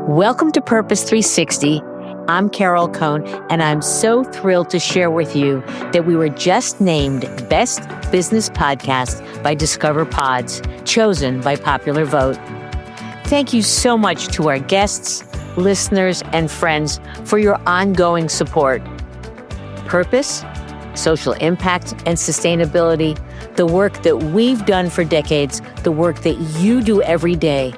Welcome to Purpose 360. I'm Carol Cohn, and I'm so thrilled to share with you that we were just named Best Business Podcast by Discover Pods, chosen by popular vote. Thank you so much to our guests, listeners, and friends for your ongoing support. Purpose, social impact, and sustainability, the work that we've done for decades, the work that you do every day,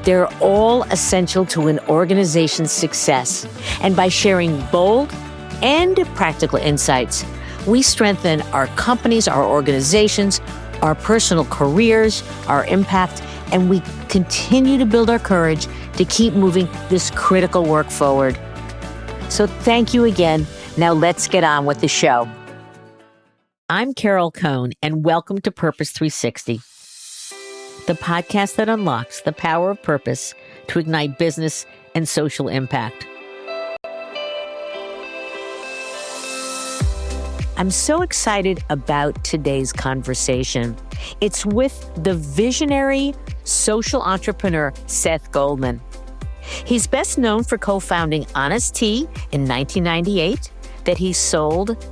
they're all essential to an organization's success. And by sharing bold and practical insights, we strengthen our companies, our organizations, our personal careers, our impact, and we continue to build our courage to keep moving this critical work forward. So thank you again. Now let's get on with the show. I'm Carol Cohn, and welcome to Purpose 360. The podcast that unlocks the power of purpose to ignite business and social impact. I'm so excited about today's conversation. It's with the visionary social entrepreneur, Seth Goldman. He's best known for co-founding Honest Tea in 1998 that he sold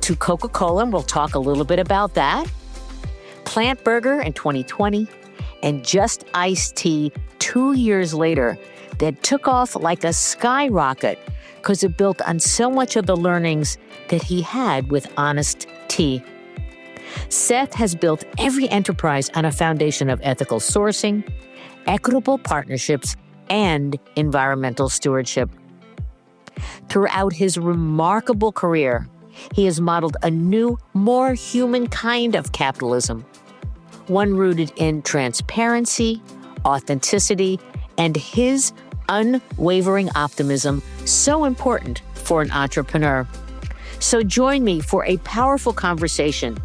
to Coca-Cola, and we'll talk a little bit about that. Plant Burger in 2020, and Just Iced Tea 2 years later that took off like a skyrocket because it built on so much of the learnings that he had with Honest Tea. Seth has built every enterprise on a foundation of ethical sourcing, equitable partnerships, and environmental stewardship. Throughout his remarkable career, he has modeled a new, more human kind of capitalism, one rooted in transparency, authenticity, and his unwavering optimism, so important for an entrepreneur. So join me for a powerful conversation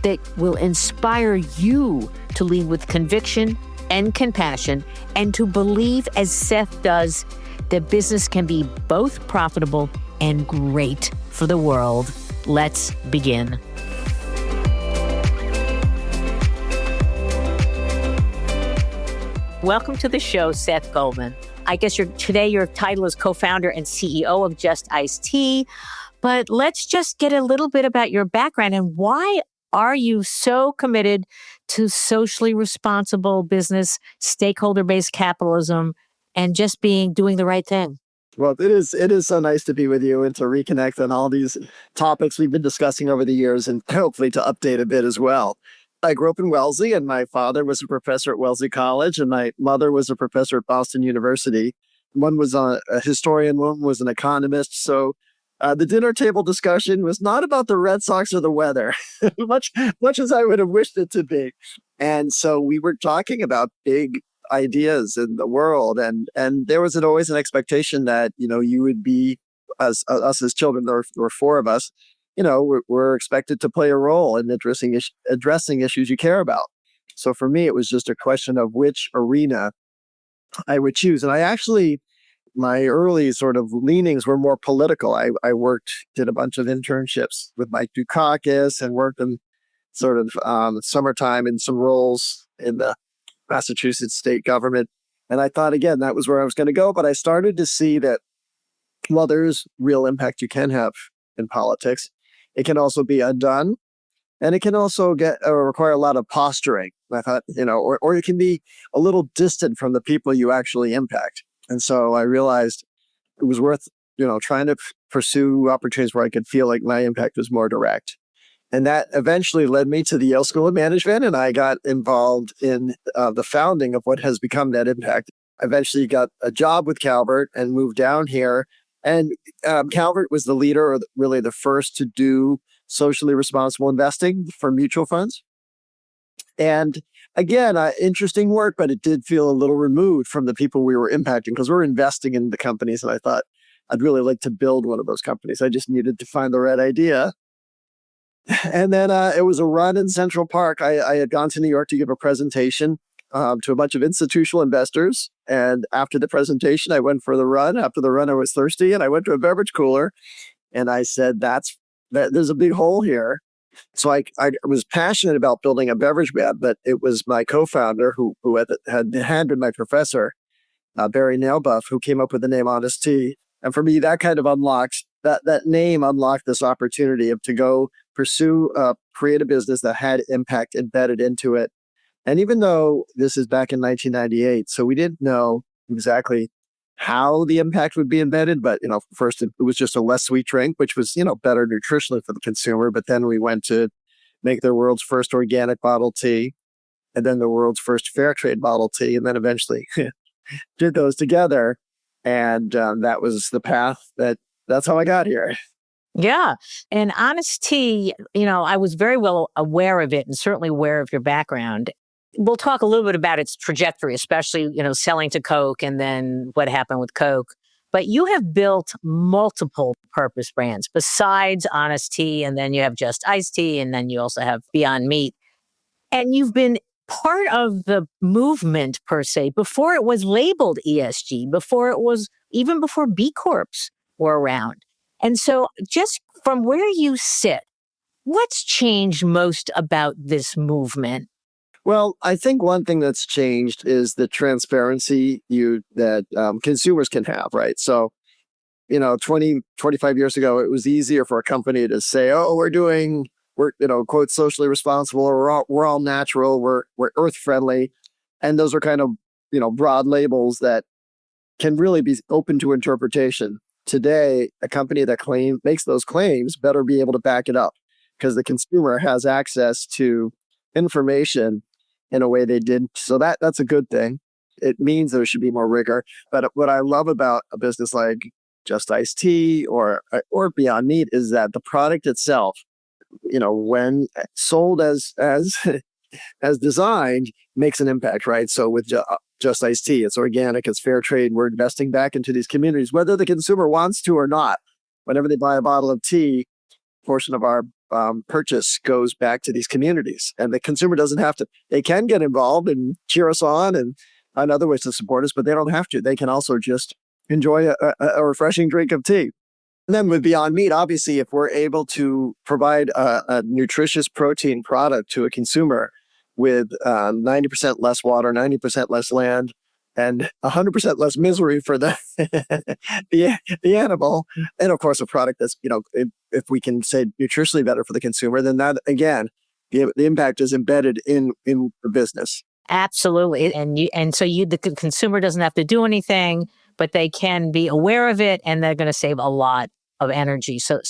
that will inspire you to lead with conviction and compassion, and to believe, as Seth does, that business can be both profitable and great for the world. Let's begin. Welcome to the show, Seth Goldman. I guess today your title is co-founder and CEO of Just Iced Tea, but let's just get a little bit about your background and why are you so committed to socially responsible business, stakeholder-based capitalism, and just doing the right thing? Well, it is so nice to be with you and to reconnect on all these topics we've been discussing over the years, and hopefully to update a bit as well. I grew up in Wellesley, and my father was a professor at Wellesley College, and my mother was a professor at Boston University. One was a historian, one was an economist. So the dinner table discussion was not about the Red Sox or the weather, much as I would have wished it to be. And so we were talking about big ideas in the world, and there was always an expectation that you would be, us as children, there were four of us. We're expected to play a role in addressing issues you care about. So for me, it was just a question of which arena I would choose. And my early sort of leanings were more political. I did a bunch of internships with Mike Dukakis and worked in sort of summertime in some roles in the Massachusetts state government. And I thought, again, that was where I was going to go. But I started to see that while there's real impact you can have in politics, it can also be undone, and it can also require a lot of posturing. I thought, or it can be a little distant from the people you actually impact. And so I realized it was worth, trying to pursue opportunities where I could feel like my impact was more direct. And that eventually led me to the Yale School of Management, and I got involved in the founding of what has become Net Impact. I eventually got a job with Calvert and moved down here. And Calvert was the leader, or really the first to do socially responsible investing for mutual funds. And again, interesting work, but it did feel a little removed from the people we were impacting because we're investing in the companies. And I thought I'd really like to build one of those companies. I just needed to find the right idea. And then it was a run in Central Park. I had gone to New York to give a presentation to a bunch of institutional investors. And after the presentation, I went for the run. After the run, I was thirsty, and I went to a beverage cooler. And I said, there's a big hole here. So I was passionate about building a beverage brand, but it was my co-founder who had been my professor. Barry Nailbuff, who came up with the name Honest Tea. And for me, that kind of unlocks that name unlocked this opportunity of to go pursue, create a business that had impact embedded into it. And even though this is back in 1998, so we didn't know exactly how the impact would be embedded, but first it was just a less sweet drink, which was better nutritionally for the consumer. But then we went to make the world's first organic bottled tea, and then the world's first fair trade bottled tea, and then eventually did those together. And that was the path that's how I got here. Yeah. And Honest Tea, I was very well aware of it and certainly aware of your background. We'll talk a little bit about its trajectory, especially, selling to Coke and then what happened with Coke. But you have built multiple purpose brands besides Honest Tea, and then you have Just Iced Tea, and then you also have Beyond Meat. And you've been part of the movement, per se, before it was labeled ESG, even before B Corps were around. And so just from where you sit, what's changed most about this movement? Well, I think one thing that's changed is the transparency that consumers can have, right? So, 20, 25 years ago, it was easier for a company to say, oh, we're quote, socially responsible, or we're all natural, we're earth friendly. And those are kind of, broad labels that can really be open to interpretation. Today, a company that makes those claims better be able to back it up, because the consumer has access to information in a way they didn't. So that's a good thing. It means there should be more rigor. But what I love about a business like Just Iced Tea or Beyond Meat is that the product itself, when sold as as designed, makes an impact, right? So with Just Iced Tea, it's organic, it's fair trade. We're investing back into these communities, whether the consumer wants to or not. Whenever they buy a bottle of tea, a portion of our purchase goes back to these communities, and the consumer doesn't have to. They can get involved and cheer us on and find other ways to support us, but they don't have to. They can also just enjoy a refreshing drink of tea. And then with Beyond Meat, obviously, if we're able to provide a nutritious protein product to a consumer with 90% less water, 90% less land, and 100% less misery for the the animal, and of course a product that's if we can say nutritionally better for the consumer, then that again the impact is embedded in the business. Absolutely. And so the consumer doesn't have to do anything, but they can be aware of it, and they're going to save a lot of energy. So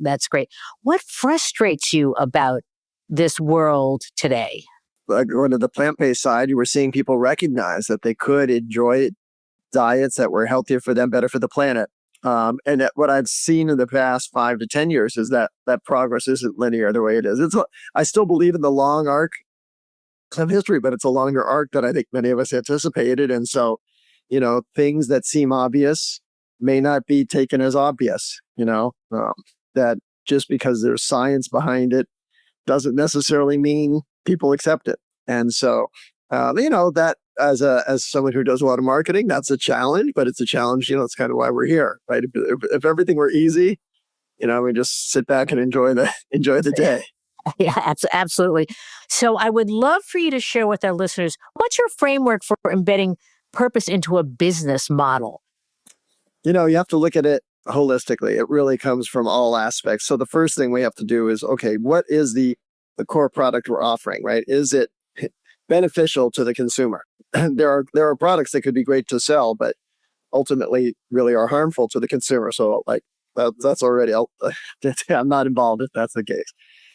that's great. What frustrates you about this world today? Going to the plant-based side, you were seeing people recognize that they could enjoy diets that were healthier for them, better for the planet. And what I've seen in the past 5 to 10 years is that progress isn't linear the way it is. I still believe in the long arc of history, but it's a longer arc than I think many of us anticipated. And so, things that seem obvious may not be taken as obvious, that just because there's science behind it doesn't necessarily mean people accept it. And so, that as someone who does a lot of marketing, that's a challenge, but it's a challenge, it's kind of why we're here, right? If everything were easy, we just sit back and enjoy the day. Yeah, absolutely. So I would love for you to share with our listeners, what's your framework for embedding purpose into a business model? You have to look at it holistically. It really comes from all aspects. So the first thing we have to do is, okay, what is the core product we're offering, right? Is it beneficial to the consumer? There are products that could be great to sell, but ultimately really are harmful to the consumer. So that's already, I'm not involved if that's the case.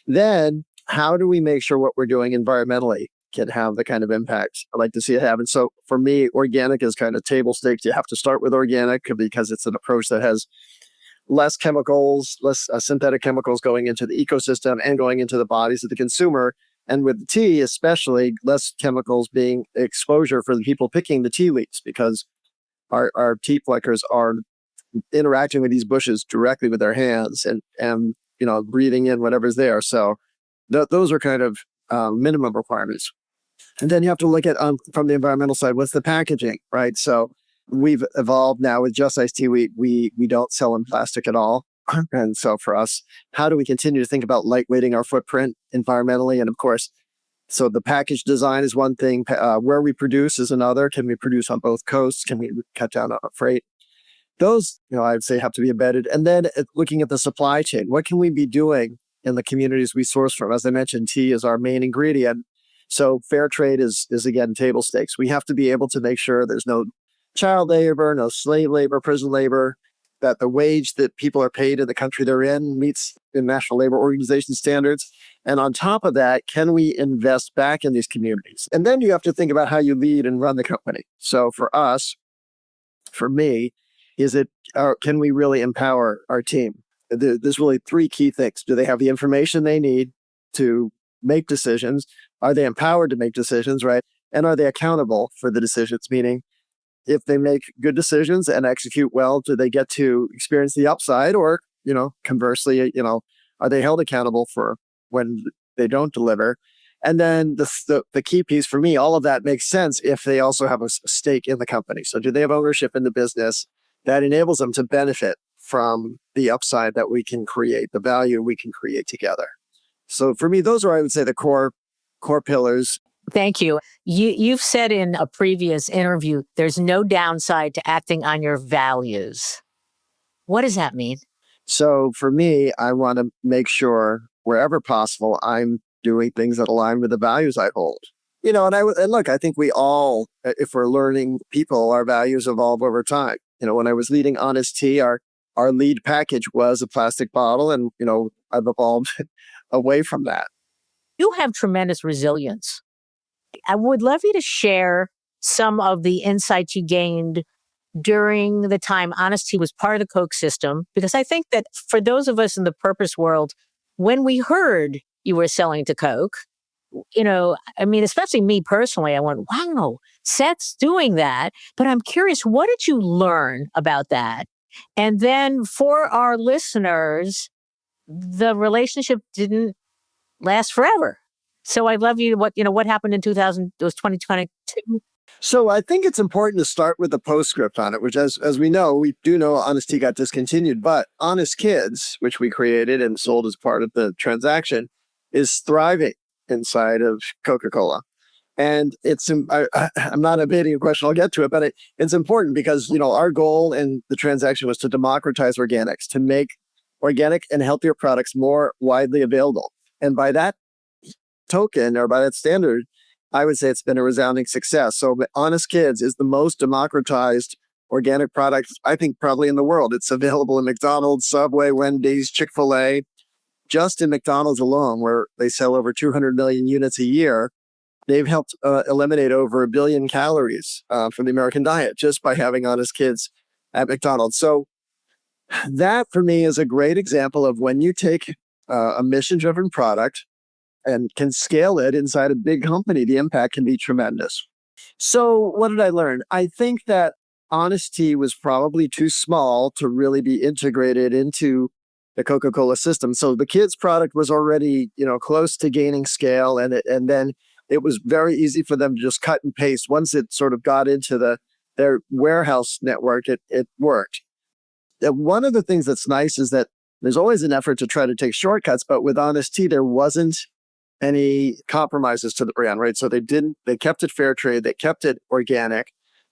Then how do we make sure what we're doing environmentally can have the kind of impact I like to see it have? And so for me, organic is kind of table stakes. You have to start with organic because it's an approach that has less chemicals, less synthetic chemicals going into the ecosystem and going into the bodies of the consumer. And with the tea, especially, less chemicals being exposure for the people picking the tea leaves, because our tea pluckers are interacting with these bushes directly with their hands and breathing in whatever's there. So those are kind of minimum requirements. And then you have to look at from the environmental side, what's the packaging, right? So we've evolved now with Just Iced Tea. We don't sell in plastic at all. And so for us, how do we continue to think about lightweighting our footprint environmentally? And of course, So the package design is one thing. Where we produce is another. Can we produce on both coasts? Can we cut down on freight? Those, I'd say have to be embedded. And then looking at the supply chain, what can we be doing in the communities we source from? As I mentioned, tea is our main ingredient. So fair trade is again, table stakes. We have to be able to make sure there's no child labor, no slave labor, prison labor, that the wage that people are paid in the country they're in meets International Labor Organization standards. And on top of that, can we invest back in these communities? And then you have to think about how you lead and run the company. So for us, for me, can we really empower our team? There's really three key things. Do they have the information they need to make decisions? Are they empowered to make decisions, right? And are they accountable for the decisions? Meaning, if they make good decisions and execute well, do they get to experience the upside? Or, conversely, are they held accountable for when they don't deliver? And then the key piece for me, all of that makes sense if they also have a stake in the company. So do they have ownership in the business that enables them to benefit from the upside that we can create, the value we can create together? So for me, those are, I would say, the core pillars. Thank you. You've said in a previous interview, there's no downside to acting on your values. What does that mean? So for me, I want to make sure wherever possible, I'm doing things that align with the values I hold. And look, I think we all, if we're learning people, our values evolve over time. When I was leading Honest Tea, our lead package was a plastic bottle, and I've evolved away from that. You have tremendous resilience. I would love you to share some of the insights you gained during the time Honest Tea was part of the Coke system, because I think that for those of us in the purpose world, when we heard you were selling to Coke, especially me personally, I went, wow, Seth's doing that. But I'm curious, what did you learn about that? And then for our listeners, the relationship didn't last forever. So I'd love you what happened in 2022. So I think it's important to start with the postscript on it, which as we we do know Honest Tea got discontinued, but Honest Kids, which we created and sold as part of the transaction, is thriving inside of Coca-Cola. And I'm not evading a question, I'll get to it, but it's important because, our goal in the transaction was to democratize organics, to make organic and healthier products more widely available. And by that token, or by that standard, I would say it's been a resounding success. So Honest Kids is the most democratized organic product, I think, probably in the world. It's available in McDonald's, Subway, Wendy's, Chick-fil-A. Just in McDonald's alone, where they sell over 200 million units a year, they've helped eliminate over 1 billion calories from the American diet just by having Honest Kids at McDonald's. So that, for me, is a great example of when you take a mission-driven product and can scale it inside a big company, the impact can be tremendous. So what did I learn? I think that Honest Tea was probably too small to really be integrated into the Coca-Cola system. So the kids' product was already, close to gaining scale, and then it was very easy for them to just cut and paste. Once it sort of got into their warehouse network, it worked. One of the things that's nice is that there's always an effort to try to take shortcuts, but with Honest Tea, there wasn't any compromises to the brand, right? So they kept it fair trade, they kept it organic.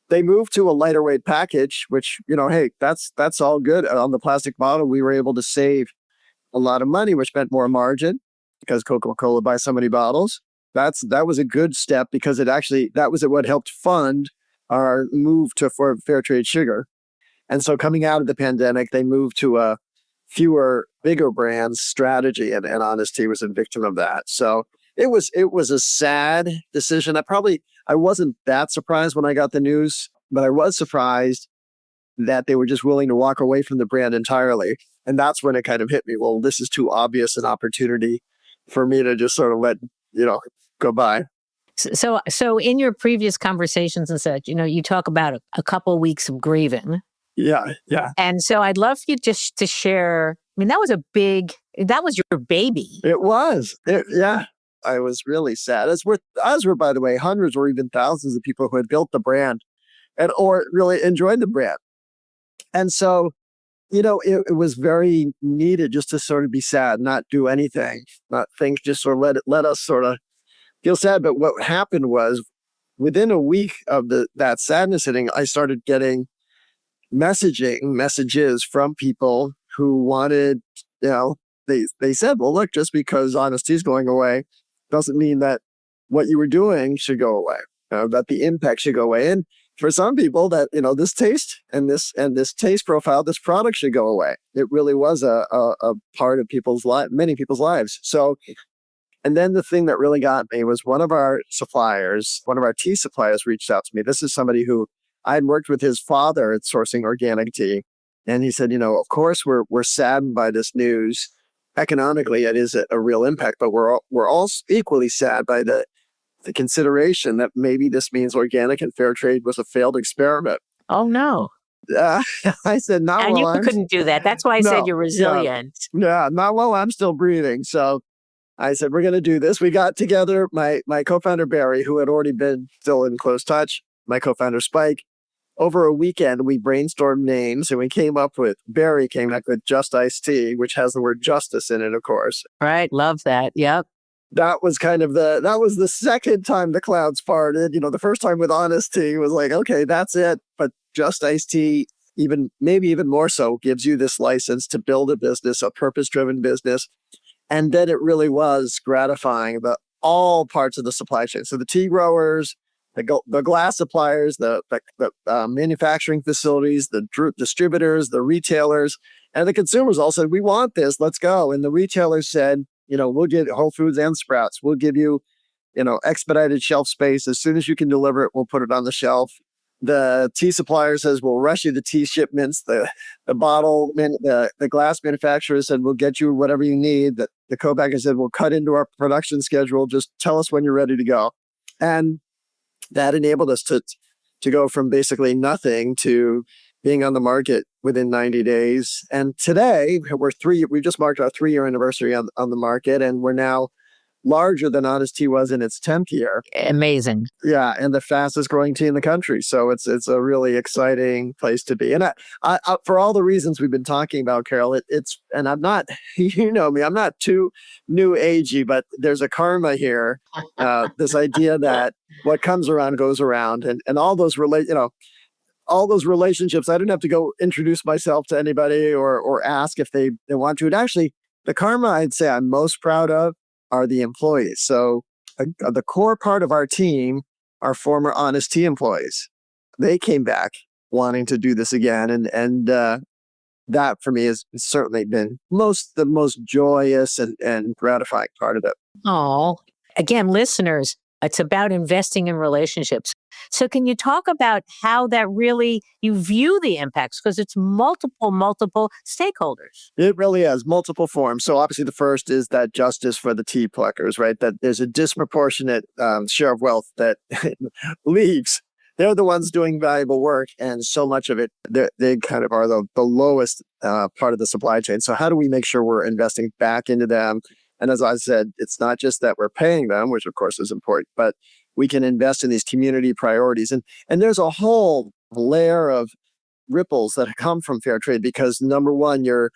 They moved to a lighter weight package, which, hey, that's all good. On the plastic bottle, we were able to save a lot of money, which meant more margin because Coca-Cola buys so many bottles. That was a good step because that was what helped fund our move for fair trade sugar. And so coming out of the pandemic, they moved to a fewer, bigger brands strategy, and Honest Tea was a victim of that. So it was a sad decision. I wasn't that surprised when I got the news, but I was surprised that they were just willing to walk away from the brand entirely. And that's when it kind of hit me. Well, this is too obvious an opportunity for me to just sort of let, go by. So in your previous conversations and such, you talk about a couple of weeks of grieving. Yeah. And so I'd love for you just to share, that was your baby. It was. Yeah. I was really sad. As were, by the way, hundreds or even thousands of people who had built the brand or really enjoyed the brand. And so, it was very needed just to sort of be sad, not do anything, not think, just sort of let us sort of feel sad. But what happened was within a week of that sadness hitting, I started getting messages from people who wanted, you know, they said, well, look, just because honesty is going away doesn't mean that what you were doing should go away, that the impact should go away. And for some people that, this taste and this taste profile, this product should go away. It really was a part of many people's lives. So, and then the thing that really got me was one of our tea suppliers reached out to me. This is somebody who I had worked with his father at sourcing organic tea. And he said, of course, we're saddened by this news. Economically, it is a real impact, but we're all equally sad by the consideration that maybe this means organic and fair trade was a failed experiment. Oh, no. I said, not and while you couldn't do that. That's why I said you're resilient. Yeah, not while I'm still breathing. So I said, we're going to do this. We got together, my co-founder, Barry, who had already been still in close touch, my co-founder, Spike. Over a weekend, we brainstormed names and Barry came up with Just Iced Tea, which has the word justice in it, of course. Right. Love that. Yep. That was the second time the clouds parted. The first time with Honest Tea was like, okay, that's it. But Just Iced Tea, maybe even more so, gives you this license to build a business, a purpose-driven business. And then it really was gratifying all parts of the supply chain. So the tea growers, the glass suppliers, the manufacturing facilities, the distributors, the retailers, and the consumers all said, we want this, let's go. And the retailers said, we'll give Whole Foods and Sprouts, we'll give you, expedited shelf space. As soon as you can deliver it, we'll put it on the shelf. The tea supplier says, we'll rush you the tea shipments. The glass manufacturer said, we'll get you whatever you need. The co-packer said, we'll cut into our production schedule. Just tell us when you're ready to go. And that enabled us to go from basically nothing to being on the market within 90 days. And today we just marked our 3-year anniversary on the market, and we're now larger than Honest Tea was in its 10th year. Amazing. Yeah, and the fastest growing tea in the country. So it's a really exciting place to be. And I for all the reasons we've been talking about, Carol, and I'm not, me, I'm not too new agey, but there's a karma here. This idea that what comes around goes around, and all those all those relationships. I didn't have to go introduce myself to anybody or ask if they want to. And actually, the karma I'd say I'm most proud of are the employees. So the core part of our team are former Honest Tea employees. They came back wanting to do this again. And that for me has certainly been the most joyous and gratifying part of it. Oh, again, listeners, it's about investing in relationships. So can you talk about how that really, you view the impacts? Because it's multiple stakeholders. It really is multiple forms. So obviously the first is that justice for the tea pluckers, right? That there's a disproportionate share of wealth that leaves. They're the ones doing valuable work, and so much of it, they kind of are the lowest part of the supply chain. So how do we make sure we're investing back into them? And as I said, it's not just that we're paying them, which of course is important, but we can invest in these community priorities. And there's a whole layer of ripples that come from fair trade, because number one, you're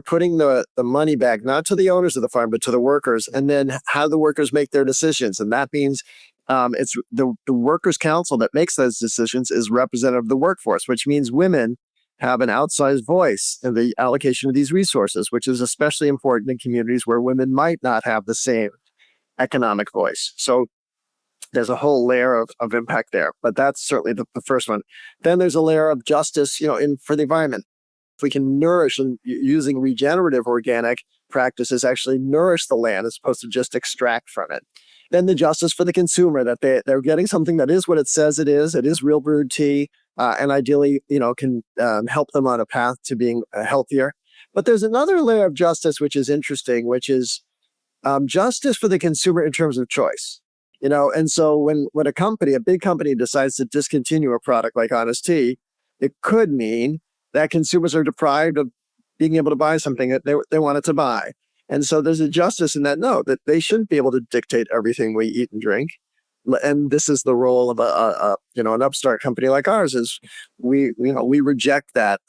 putting the money back, not to the owners of the farm, but to the workers, and then how the workers make their decisions. And that means it's the workers' council that makes those decisions is representative of the workforce, which means women have an outsized voice in the allocation of these resources, which is especially important in communities where women might not have the same economic voice. So there's a whole layer of impact there, but that's certainly the first one. Then there's a layer of justice, for the environment. If we can nourish, and using regenerative organic practices, actually nourish the land as opposed to just extract from it. Then the justice for the consumer, that they're getting something that is what it says it is real brewed tea, and ideally, can help them on a path to being healthier. But there's another layer of justice which is interesting, which is justice for the consumer in terms of choice. And so when a big company decides to discontinue a product like Honest Tea, it could mean that consumers are deprived of being able to buy something that they wanted to buy. And so there's a justice in that they shouldn't be able to dictate everything we eat and drink. And this is the role of an upstart company like ours. Is we reject that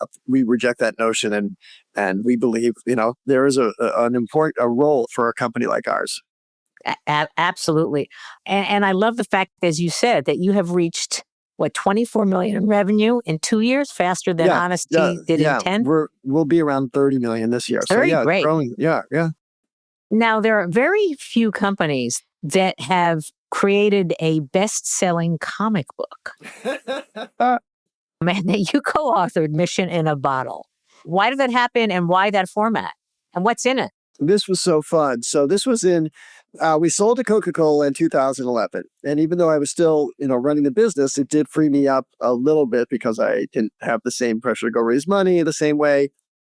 notion, and we believe there is a role for a company like ours. Absolutely. And I love the fact, as you said, that you have reached, what, 24 million in revenue in 2 years, faster than Yeah, yeah, Honesty did in yeah. 10. We'll be around 30 million this year. So Very yeah, it's great. growing. Yeah, yeah. Now, there are very few companies that have created a best-selling comic book. Man, that you co-authored Mission in a Bottle. Why did that happen, and why that format? And what's in it? This was so fun. So this was we sold to Coca-Cola in 2011. And even though I was still, running the business, it did free me up a little bit because I didn't have the same pressure to go raise money the same way.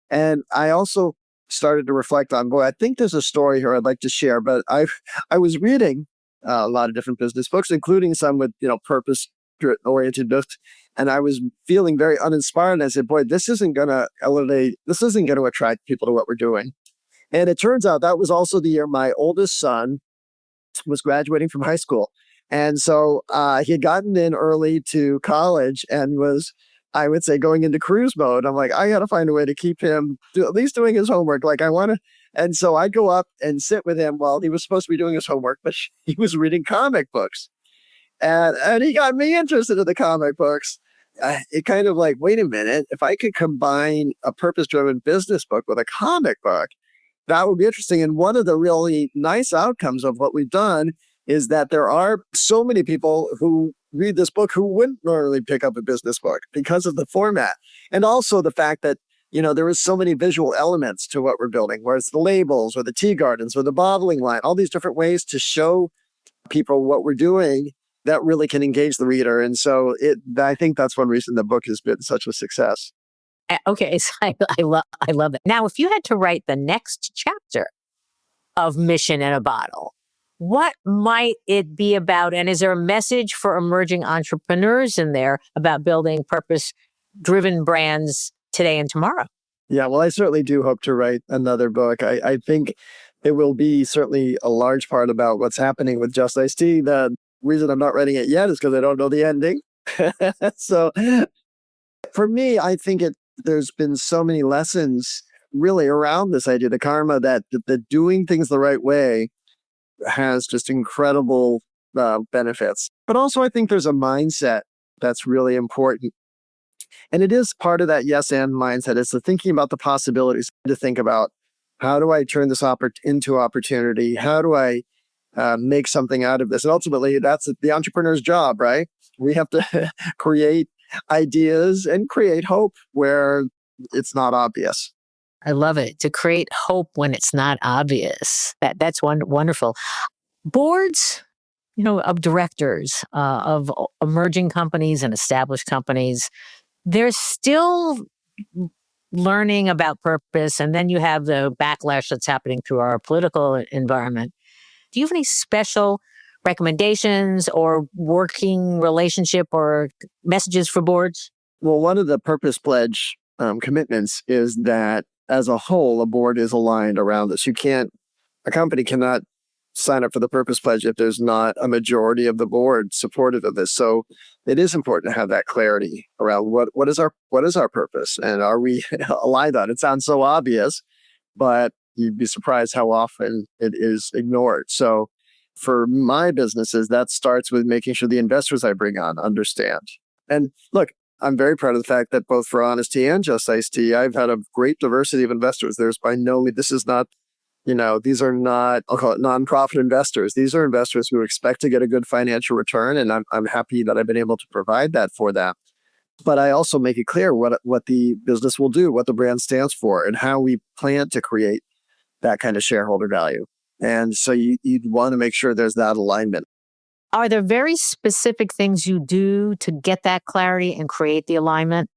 And I also started to reflect on, boy, I think there's a story here I'd like to share. But I was reading a lot of different business books, including some with, purpose-oriented books. And I was feeling very uninspired. And I said, boy, this isn't going to elevate, this isn't going to attract people to what we're doing. And it turns out that was also the year my oldest son was graduating from high school. And so he had gotten in early to college and was, I would say, going into cruise mode. I'm like, I got to find a way to keep him at least doing his homework. Like I want to. And so I'd go up and sit with him while he was supposed to be doing his homework, but he was reading comic books. And he got me interested in the comic books. It kind of like, wait a minute, if I could combine a purpose-driven business book with a comic book, that would be interesting. And one of the really nice outcomes of what we've done is that there are so many people who read this book who wouldn't normally pick up a business book because of the format. And also the fact that, there is so many visual elements to what we're building, where it's the labels or the tea gardens or the bottling line, all these different ways to show people what we're doing that really can engage the reader. And so I think that's one reason the book has been such a success. Okay, so I love that. Now, if you had to write the next chapter of Mission in a Bottle, what might it be about? And is there a message for emerging entrepreneurs in there about building purpose-driven brands today and tomorrow? Yeah, well, I certainly do hope to write another book. I think it will be certainly a large part about what's happening with Just Iced Tea. The reason I'm not writing it yet is because I don't know the ending. So for me, I think there's been so many lessons really around this idea, the karma, that doing things the right way has just incredible benefits. But also, I think there's a mindset that's really important. And it is part of that yes and mindset. It's the thinking about the possibilities, to think about, how do I turn this into opportunity? How do I make something out of this? And ultimately, that's the entrepreneur's job, right? We have to create ideas and create hope where it's not obvious. I love it. To create hope when it's not obvious. That's wonderful. Boards, of directors of emerging companies and established companies, they're still learning about purpose. And then you have the backlash that's happening through our political environment. Do you have any special recommendations or working relationship or messages for boards? Well, one of the Purpose Pledge commitments is that as a whole, a board is aligned around this. A company cannot sign up for the Purpose Pledge if there's not a majority of the board supportive of this. So it is important to have that clarity around what is our purpose, and are we aligned on it? It sounds so obvious, but you'd be surprised how often it is ignored. So for my businesses, that starts with making sure the investors I bring on understand. And look, I'm very proud of the fact that both for Honesty and Just Iced Tea, I've had a great diversity of investors. There's by no means, this is not, these are not, I'll call it nonprofit investors. These are investors who expect to get a good financial return. And I'm happy that I've been able to provide that for them. But I also make it clear what the business will do, what the brand stands for, and how we plan to create that kind of shareholder value. And so you'd want to make sure there's that alignment. Are there very specific things you do to get that clarity and create the alignment?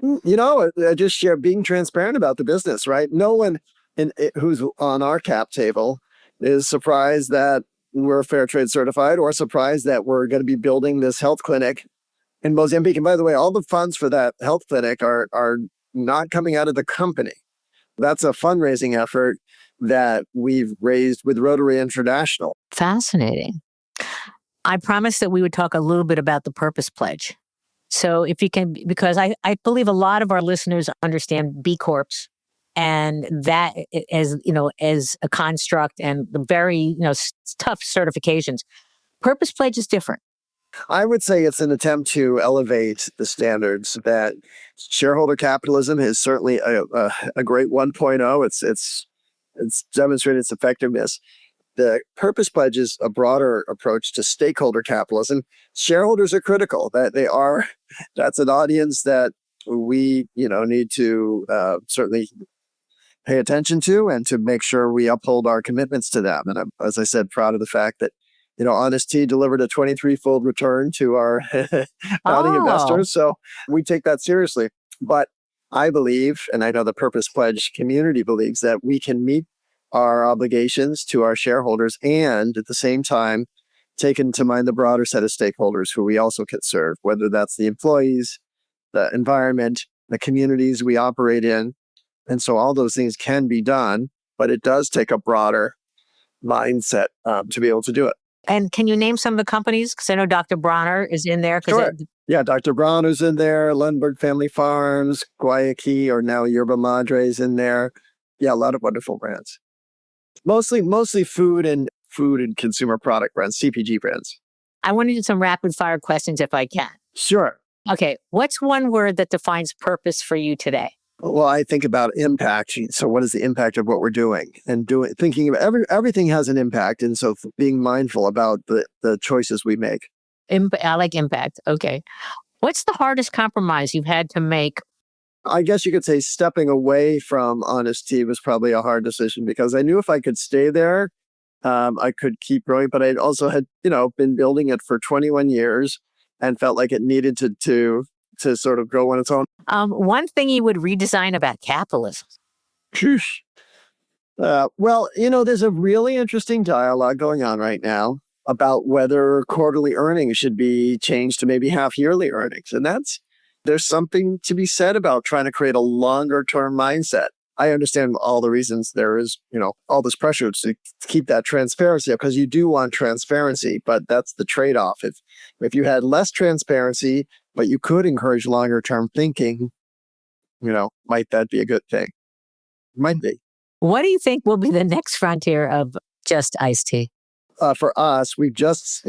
I just share being transparent about the business, right? No one who's on our cap table is surprised that we're fair trade certified, or surprised that we're going to be building this health clinic in Mozambique. And by the way, all the funds for that health clinic are not coming out of the company. That's a fundraising effort that we've raised with Rotary International. Fascinating. I promised that we would talk a little bit about the Purpose Pledge. So if you can, because I believe a lot of our listeners understand B Corps and that as a construct and the very, tough certifications. Purpose Pledge is different. I would say it's an attempt to elevate the standards. That shareholder capitalism is certainly a great 1.0. It's demonstrated its effectiveness. The Purpose Pledge is a broader approach to stakeholder capitalism. Shareholders are critical. That's an audience that we need to certainly pay attention to, and to make sure we uphold our commitments to them. And I'm, as I said, proud of the fact that Honest Tea delivered a 23-fold return to our founding investors. So we take that seriously. But I believe, and I know the Purpose Pledge community believes, that we can meet our obligations to our shareholders and at the same time take into mind the broader set of stakeholders who we also can serve, whether that's the employees, the environment, the communities we operate in. And so all those things can be done, but it does take a broader mindset to be able to do it. And can you name some of the companies? Because I know Dr. Bronner is in there. Sure. Yeah, Dr. Bronner's in there, Lundberg Family Farms, Guayaquil, or now Yerba Madre's in there. Yeah, a lot of wonderful brands. Mostly food and consumer product brands, CPG brands. I want to do some rapid fire questions if I can. Sure. Okay. What's one word that defines purpose for you today? Well, I think about impact. So what is the impact of what we're doing? And thinking about everything has an impact. And so being mindful about the choices we make. I like impact. Okay. What's the hardest compromise you've had to make? I guess you could say stepping away from Honest Tea was probably a hard decision, because I knew if I could stay there, I could keep growing. But I also had, been building it for 21 years and felt like it needed to sort of grow on its own. One thing you would redesign about capitalism? Well, there's a really interesting dialogue going on right now about whether quarterly earnings should be changed to maybe half-yearly earnings. And there's something to be said about trying to create a longer-term mindset. I understand all the reasons there is, all this pressure to keep that transparency, because you do want transparency, but that's the trade-off. If you had less transparency, but you could encourage longer-term thinking, might that be a good thing? Might be. What do you think will be the next frontier of just iced tea? For us, we've just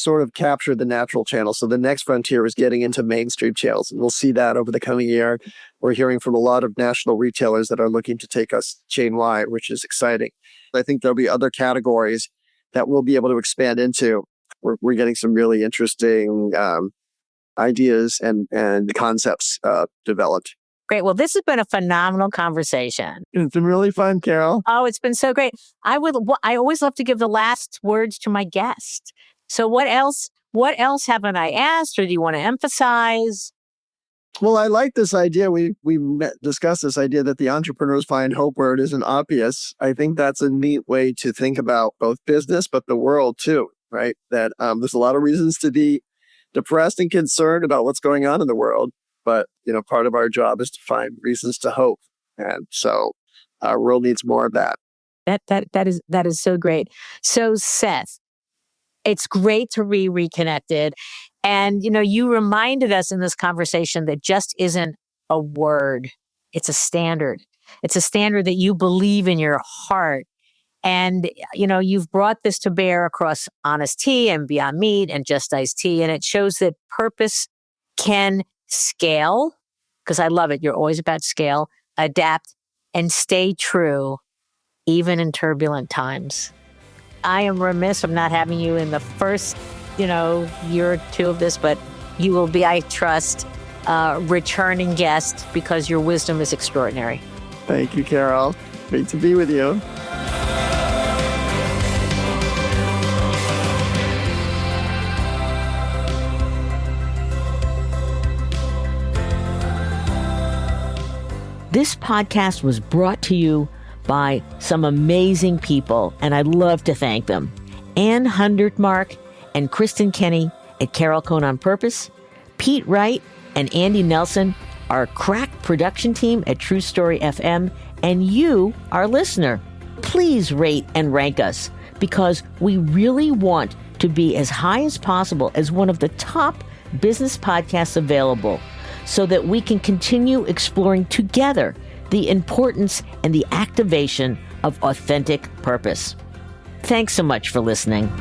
sort of captured the natural channel. So the next frontier is getting into mainstream channels. And we'll see that over the coming year. We're hearing from a lot of national retailers that are looking to take us chain-wide, which is exciting. I think there'll be other categories that we'll be able to expand into. We're getting some really interesting ideas and concepts developed. Great. Well, this has been a phenomenal conversation. It's been really fun, Carol. Oh, it's been so great. I always love to give the last words to my guest. So what else haven't I asked, or do you want to emphasize? Well, I like this idea. We discussed this idea that the entrepreneurs find hope where it isn't obvious. I think that's a neat way to think about both business, but the world too, right? That there's a lot of reasons to be depressed and concerned about what's going on in the world. But, part of our job is to find reasons to hope. And so our world needs more of that. That is so great. So Seth, it's great to be reconnected. And, you reminded us in this conversation that just isn't a word. It's a standard. It's a standard that you believe in your heart. And, you've brought this to bear across Honest Tea and Beyond Meat and Just Iced Tea. And it shows that purpose can scale, because I love it. You're always about scale, adapt, and stay true, even in turbulent times. I am remiss of not having you in the first, year or two of this, but you will be, I trust, a returning guest, because your wisdom is extraordinary. Thank you, Carol. Great to be with you. This podcast was brought to you by some amazing people, and I'd love to thank them. Ann Hundertmark and Kristen Kenny at Carol Cone on Purpose, Pete Wright and Andy Nelson, our crack production team at True Story FM, and you, our listener. Please rate and rank us, because we really want to be as high as possible as one of the top business podcasts available, so that we can continue exploring together the importance and the activation of authentic purpose. Thanks so much for listening.